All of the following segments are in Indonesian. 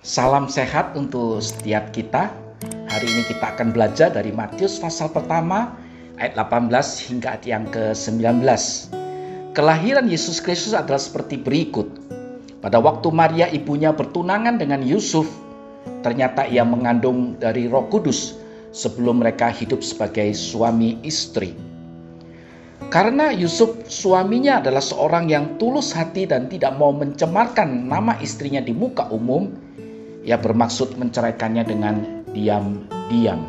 Salam sehat untuk setiap kita. Hari ini kita akan belajar dari Matius pasal pertama ayat 18 hingga ayat yang ke-19. Kelahiran Yesus Kristus adalah seperti berikut. Pada waktu Maria ibunya bertunangan dengan Yusuf, ternyata ia mengandung dari Roh Kudus sebelum mereka hidup sebagai suami istri. Karena Yusuf suaminya adalah seorang yang tulus hati dan tidak mau mencemarkan nama istrinya di muka umum, ia bermaksud menceraikannya dengan diam-diam.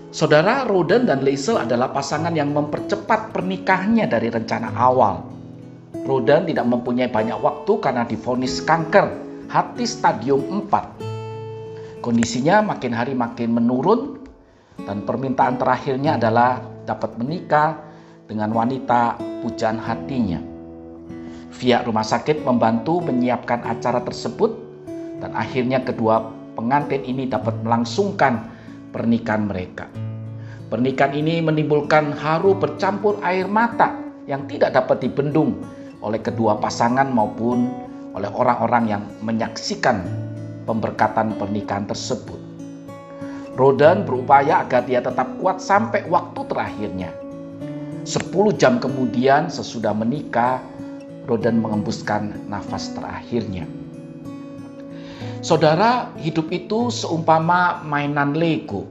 Saudara, Roden dan Liesel adalah pasangan yang mempercepat pernikahannya dari rencana awal. Roden tidak mempunyai banyak waktu karena divonis kanker hati stadium 4. Kondisinya makin hari makin menurun dan permintaan terakhirnya adalah dapat menikah dengan wanita pujaan hatinya. Pihak rumah sakit membantu menyiapkan acara tersebut dan akhirnya kedua pengantin ini dapat melangsungkan pernikahan mereka. Pernikahan ini menimbulkan haru bercampur air mata yang tidak dapat dibendung oleh kedua pasangan maupun oleh orang-orang yang menyaksikan pemberkatan pernikahan tersebut. Roden berupaya agar dia tetap kuat sampai waktu terakhirnya. 10 jam kemudian sesudah menikah, Roden mengembuskan nafas terakhirnya. Saudara, hidup itu seumpama mainan Lego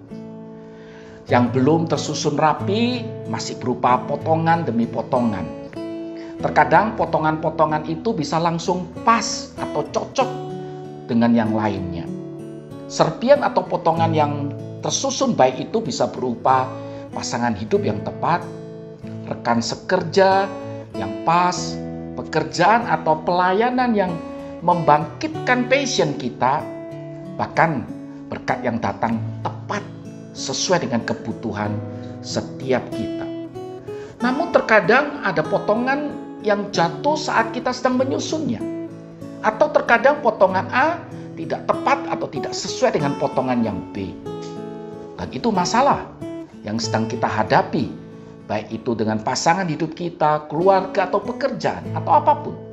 yang belum tersusun rapi, masih berupa potongan demi potongan. Terkadang potongan-potongan itu bisa langsung pas atau cocok dengan yang lainnya. Serpian atau potongan yang tersusun baik itu bisa berupa pasangan hidup yang tepat, rekan sekerja yang pas, pekerjaan atau pelayanan yang membangkitkan passion kita, bahkan berkat yang datang tepat sesuai dengan kebutuhan setiap kita. Namun terkadang ada potongan yang jatuh saat kita sedang menyusunnya, atau terkadang potongan A tidak tepat atau tidak sesuai dengan potongan yang B. Dan itu masalah yang sedang kita hadapi, baik itu dengan pasangan hidup kita, keluarga atau pekerjaan atau apapun.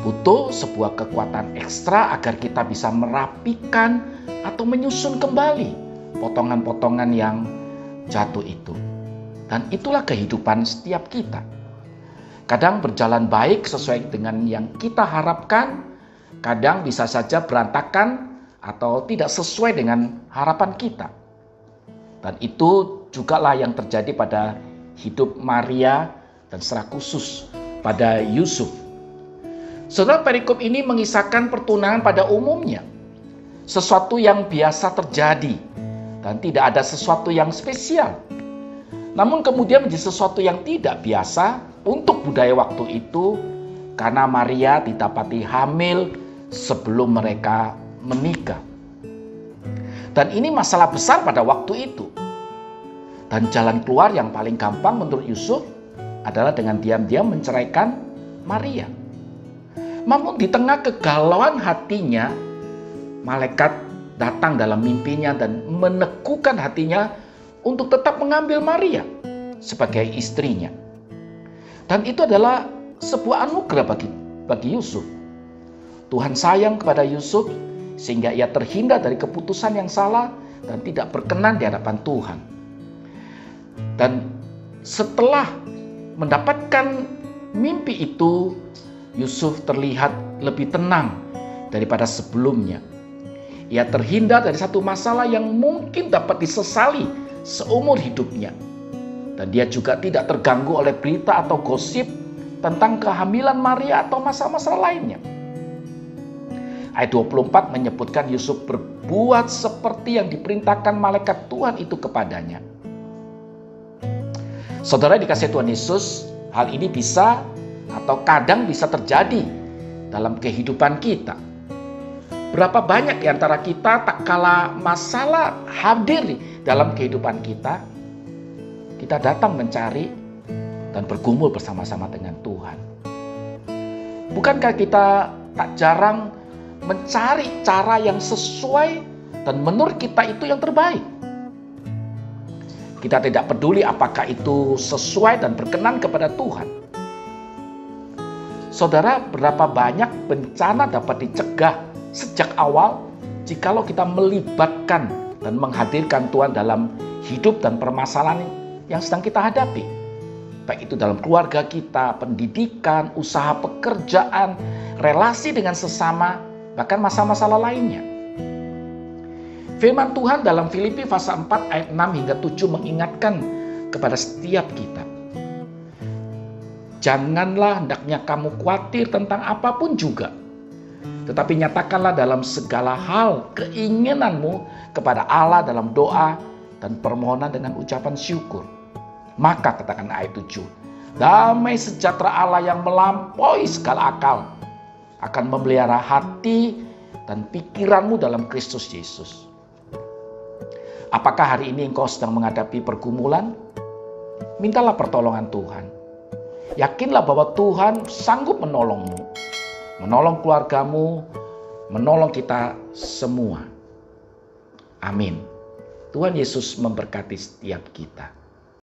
Butuh sebuah kekuatan ekstra agar kita bisa merapikan atau menyusun kembali potongan-potongan yang jatuh itu. Dan itulah kehidupan setiap kita. Kadang berjalan baik sesuai dengan yang kita harapkan, kadang bisa saja berantakan atau tidak sesuai dengan harapan kita. Dan itu jugalah yang terjadi pada hidup Maria dan secara khusus pada Yusuf. Saudara, perikop ini mengisahkan pertunangan pada umumnya, sesuatu yang biasa terjadi dan tidak ada sesuatu yang spesial. Namun kemudian menjadi sesuatu yang tidak biasa untuk budaya waktu itu karena Maria didapati hamil sebelum mereka menikah. Dan ini masalah besar pada waktu itu. Dan jalan keluar yang paling gampang menurut Yusuf adalah dengan diam-diam menceraikan Maria. Namun di tengah kegalauan hatinya, malaikat datang dalam mimpinya dan meneguhkan hatinya untuk tetap mengambil Maria sebagai istrinya. Dan itu adalah sebuah anugerah bagi Yusuf. Tuhan sayang kepada Yusuf sehingga ia terhindar dari keputusan yang salah dan tidak berkenan di hadapan Tuhan. Dan setelah mendapatkan mimpi itu, Yusuf terlihat lebih tenang daripada sebelumnya. Ia terhindar dari satu masalah yang mungkin dapat disesali seumur hidupnya. Dan dia juga tidak terganggu oleh berita atau gosip tentang kehamilan Maria atau masalah-masalah lainnya. Ayat 24 menyebutkan Yusuf berbuat seperti yang diperintahkan malaikat Tuhan itu kepadanya. Saudara dikasihi Tuhan Yesus, hal ini bisa atau kadang bisa terjadi dalam kehidupan kita. Berapa banyak di antara kita tak kala masalah hadir dalam kehidupan kita, kita datang mencari dan bergumul bersama-sama dengan Tuhan. Bukankah kita tak jarang mencari cara yang sesuai dan menurut kita itu yang terbaik? Kita tidak peduli apakah itu sesuai dan berkenan kepada Tuhan. Saudara, berapa banyak bencana dapat dicegah Sejak awal, jikalau kita melibatkan dan menghadirkan Tuhan dalam hidup dan permasalahan yang sedang kita hadapi, baik itu dalam keluarga kita, pendidikan, usaha pekerjaan, relasi dengan sesama, bahkan masalah-masalah lainnya. Firman Tuhan dalam Filipi pasal 4 ayat 6 hingga 7 mengingatkan kepada setiap kita. Janganlah hendaknya kamu khawatir tentang apapun juga, tetapi nyatakanlah dalam segala hal keinginanmu kepada Allah dalam doa dan permohonan dengan ucapan syukur. Maka katakan ayat 7, damai sejahtera Allah yang melampaui segala akal akan memelihara hati dan pikiranmu dalam Kristus Yesus. Apakah hari ini engkau sedang menghadapi pergumulan? Mintalah pertolongan Tuhan. Yakinlah bahwa Tuhan sanggup menolongmu, menolong keluargamu, menolong kita semua. Amin. Tuhan Yesus memberkati setiap kita.